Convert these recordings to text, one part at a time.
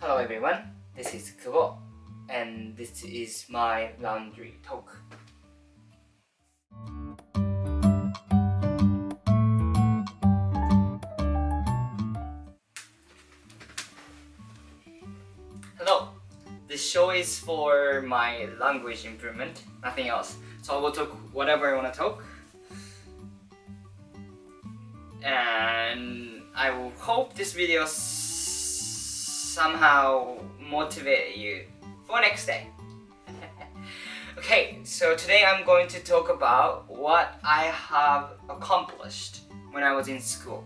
Hello everyone, this is Kubo, and this is my laundry talk. Hello, this show is for my language improvement, nothing else. So I will talk whatever I want to talk. And I will hope this video somehow motivate you for next day. Okay, so today I'm going to talk about what I have accomplished when I was in school.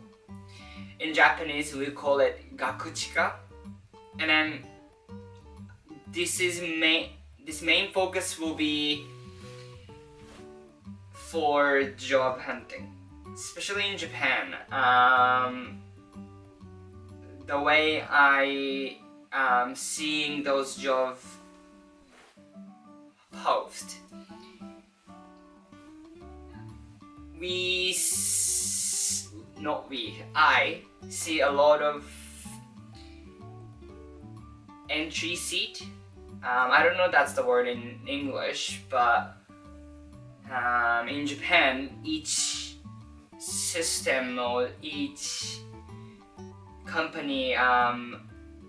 In Japanese we call it gaku chika, and then this main focus will be for job hunting, especially in Japan. The way I am seeing those job posts, I see a lot of entry seat. I don't know if that's the word in English, but in Japan, each system or each company,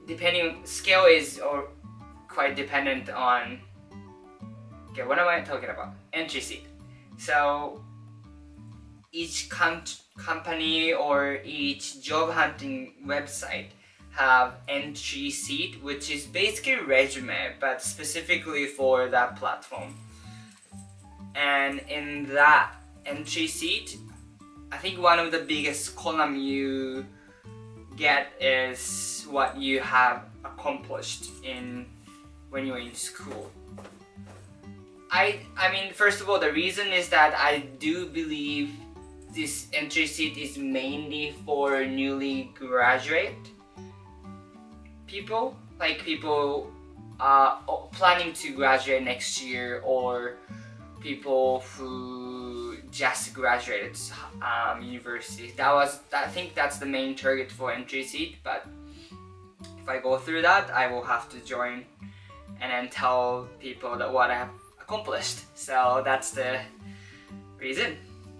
depending scale is or quite dependent on. Okay, what am I talking about? Entry seat. So each company or each job hunting website have entry seat, which is basically resume, but specifically for that platform. And in that entry seat, I think one of the biggest column you get is what you have accomplished when you're in school. I mean, first of all, the reason is that I do believe this entry seat is mainly for newly graduate people, like people planning to graduate next year, or people who just graduated university. I think that's the main target for entry seat. But if I go through that, I will have to join and then tell people that what I have accomplished. So that's the reason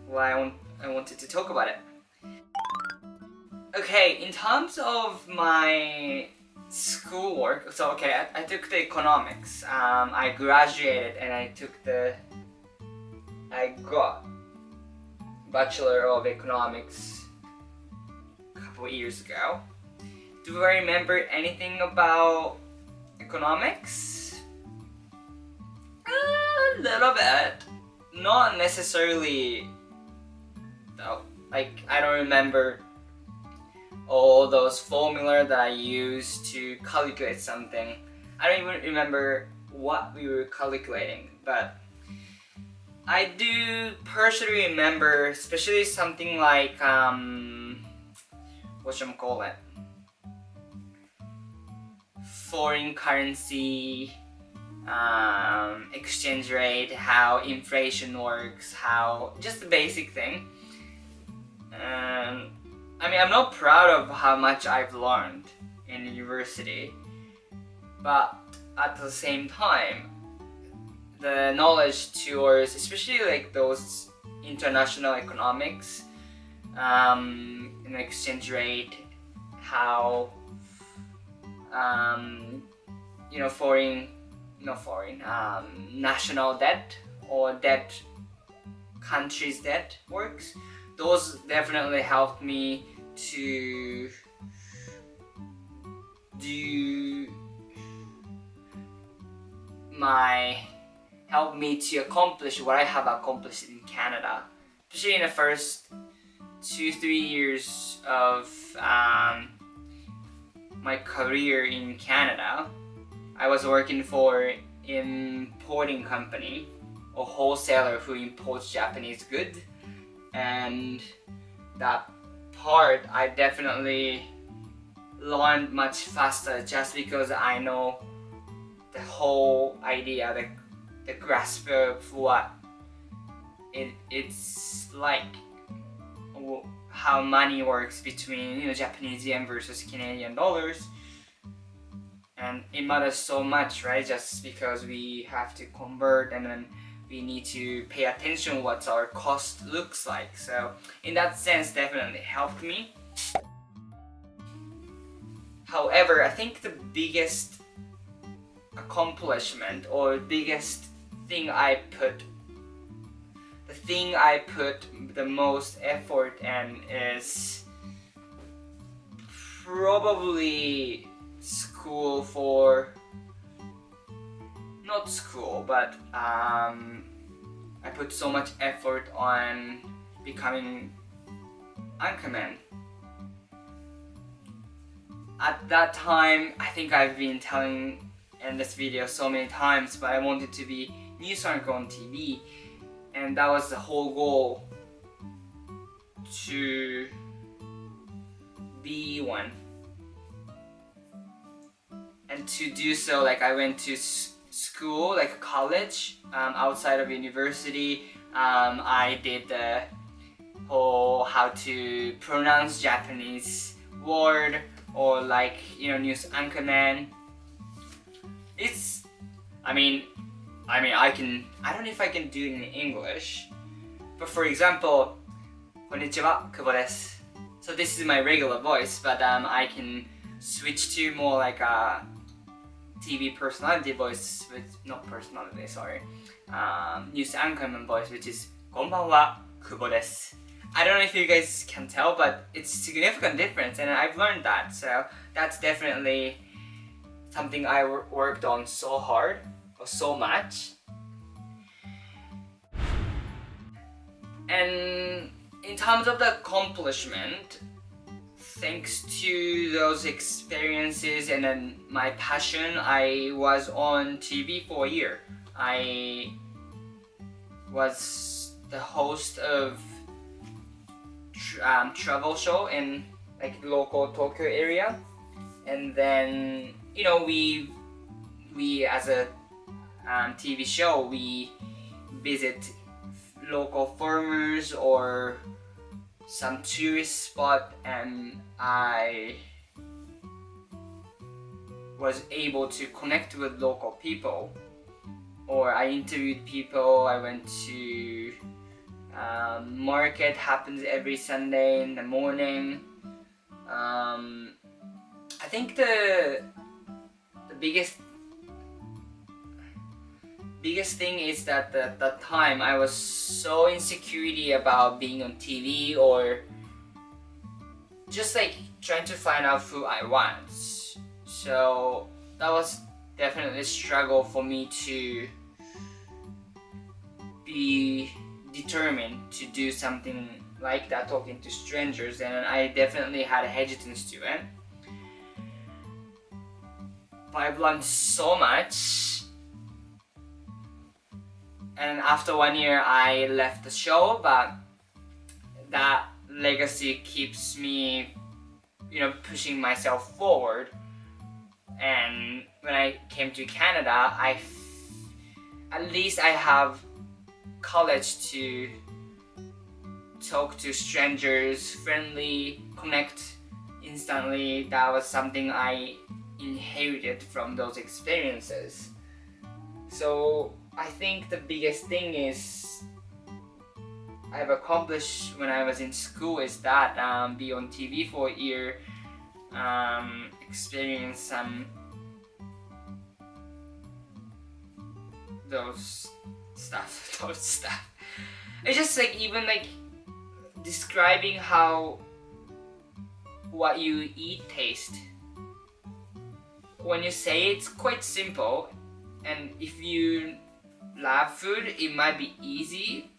why I wanted to talk about it. Okay, in terms of my schoolwork, so okay, I took the economics. I graduated and I got Bachelor of Economics a couple of years ago. Do I remember anything about economics? A little bit. Not necessarily though. Like, I don't remember all those formula that I used to calculate something. I don't even remember what we were calculating, but I do personally remember, especially something like whatchamacallit, foreign currency, exchange rate, how inflation works, how just the basic thing. I mean, I'm not proud of how much I've learned in university, but at the same time, the knowledge towards, especially like those international economics, exchange rate, how national debt or country's debt works. Those definitely helped me to accomplish what I have accomplished in Canada, especially in the first 2-3 years of my career in Canada. I was working for importing company or wholesaler who imports Japanese goods, and that part I definitely learned much faster just because I know the whole idea, the grasp of what it's like, how money works between Japanese yen versus Canadian dollars. and it matters so much, right? Just because we have to convert, and then we need to pay attention what our cost looks like. So in that sense, definitely helped me. However, I think the biggest accomplishment or biggest thing I put the most effort in is probably school for, not school, but I put so much effort on becoming anchorman. At that time, I think I've been telling in this video so many times, but I wanted to be news anchor on TV, and that was the whole goal, to be one. And to do so, like, I went to school, like college, outside of university. I did the whole how to pronounce Japanese word, or like, you know, news anchorman. It's, I don't know if I can do it in English, but for example, こんにちは、久保です. So this is my regular voice, but I can switch to more like a TV personality voice, with not personality, sorry, news anchorman voice, which is こんばんは、久保です. I don't know if you guys can tell, but it's a significant difference, and I've learned that. So that's definitely something I worked on so hard, or so much. And in terms of the accomplishment, thanks to those experiences and then my passion, I was on TV for a year. I was the host of travel show in like local Tokyo area, and then, you know, we as a TV show, we visit local farmers or some tourist spot, and I was able to connect with local people, or I interviewed people. I went to market, happens every Sunday in the morning. I think the biggest thing is that at that time I was so insecurity about being on TV, or just like trying to find out who I was. So that was definitely a struggle for me to be determined to do something like that, talking to strangers, and I definitely had a hesitance to it. But I've learned so much, and after 1 year I left the show, but that legacy keeps me, you know, pushing myself forward. And when I came to Canada, at least I have college to talk to strangers, friendly, connect instantly. That was something I inherited from those experiences. So I think the biggest thing is I've accomplished when I was in school is that be on TV for a year, experience some those stuff. It's just like, even like describing how what you eat tastes. When you say it's quite simple, and if you love food, it might be easy.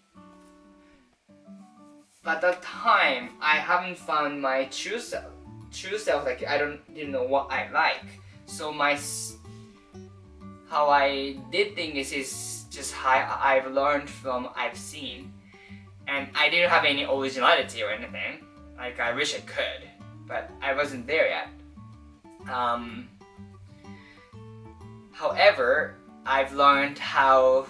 But at the time, I haven't found my true self. Like, I didn't know what I like. So how I did things is just how I've learned from I've seen. And I didn't have any originality or anything. Like, I wish I could, but I wasn't there yet. However, I've learned how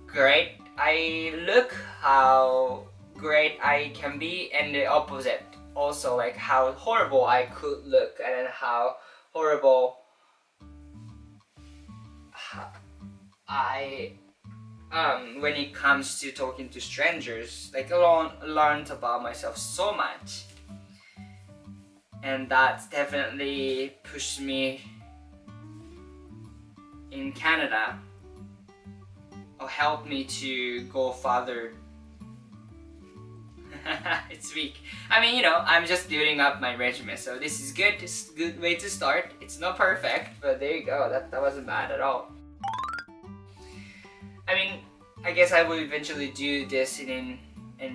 great I look, how great I can be, and the opposite also, like how horrible I could look and how horrible I when it comes to talking to strangers, like learned about myself so much, and that's definitely pushed me in Canada, or helped me to go further. It's weak. I mean, I'm just building up my resume, so this is good. It's a good way to start. It's not perfect, but there you go. That wasn't bad at all. I mean, I guess I will eventually do this in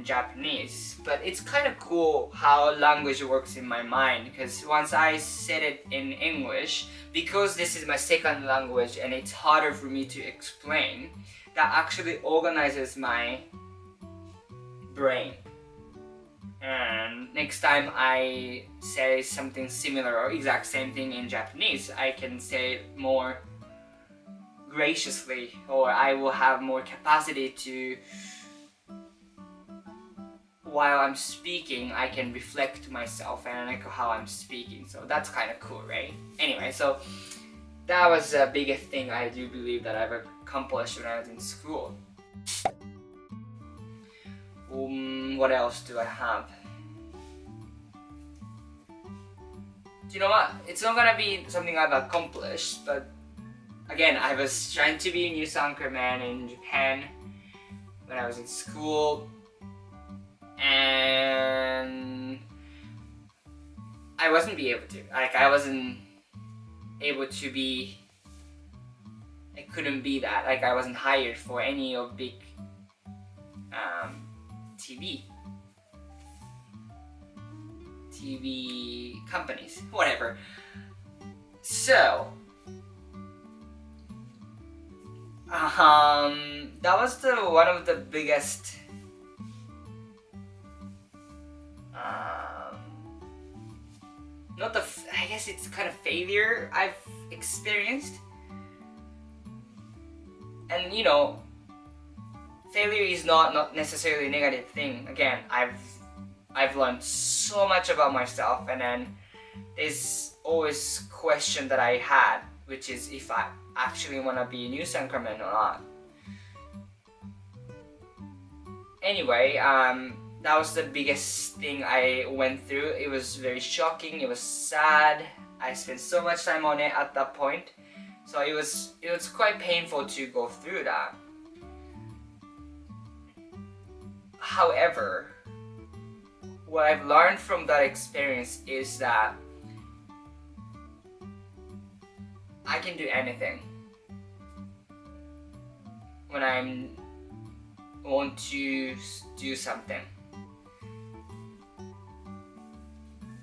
Japanese, but it's kind of cool how language works in my mind, because once I said it in English, because this is my second language and it's harder for me to explain, that actually organizes my brain. And next time I say something similar or exact same thing in Japanese, I can say it more graciously, or I will have more capacity to, while I'm speaking, I can reflect to myself and like how I'm speaking. So that's kind of cool, right? Anyway, so that was the biggest thing I do believe that I've accomplished when I was in school. What else do I have? Do you know what? It's not gonna be something I've accomplished, but again, I was trying to be a news anchorman in Japan when I was in school, and I wasn't able to. I wasn't able to be. I couldn't be that. I wasn't hired for any of big TV companies, whatever. So that was one of the biggest I guess it's kind of failure I've experienced. And failure is not necessarily a negative thing. Again, I've learned so much about myself, and then there's always question that I had, which is if I actually want to be a news anchorman or not. Anyway, that was the biggest thing I went through. It was very shocking. It was sad. I spent so much time on it at that point, so it was quite painful to go through that. However, what I've learned from that experience is that I can do anything when I want to do something.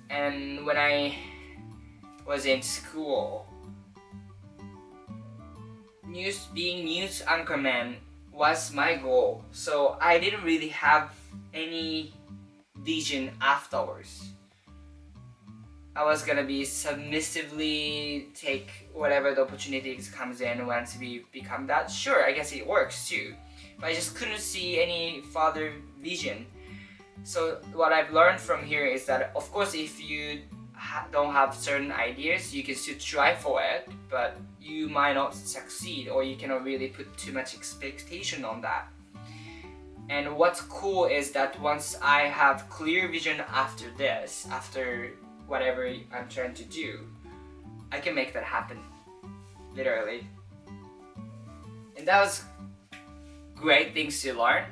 And when I was in school, being news anchorman was my goal. So I didn't really have any vision afterwards. I was gonna be submissively take whatever the opportunities comes in once we become that. Sure, I guess it works too, but I just couldn't see any further vision. So what I've learned from here is that, of course, if you don't have certain ideas, you can still try for it, but you might not succeed, or you cannot really put too much expectation on that. And what's cool is that once I have clear vision after this, after whatever I'm trying to do, I can make that happen, literally. And that was great things to learn.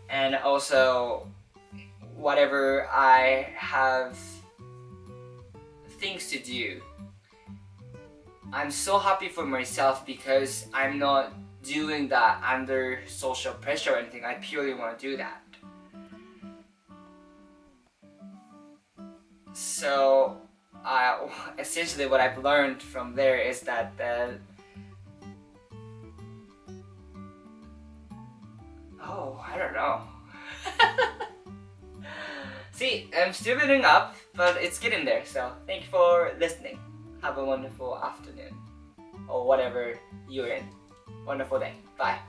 And also, whatever I have things to do, I'm so happy for myself because I'm not doing that under social pressure or anything. I purely want to do that. So essentially what I've learned from there is that I don't know. See, I'm still building up, but it's getting there. So thank you for listening. Have a wonderful afternoon or whatever you're in. Wonderful day. Bye.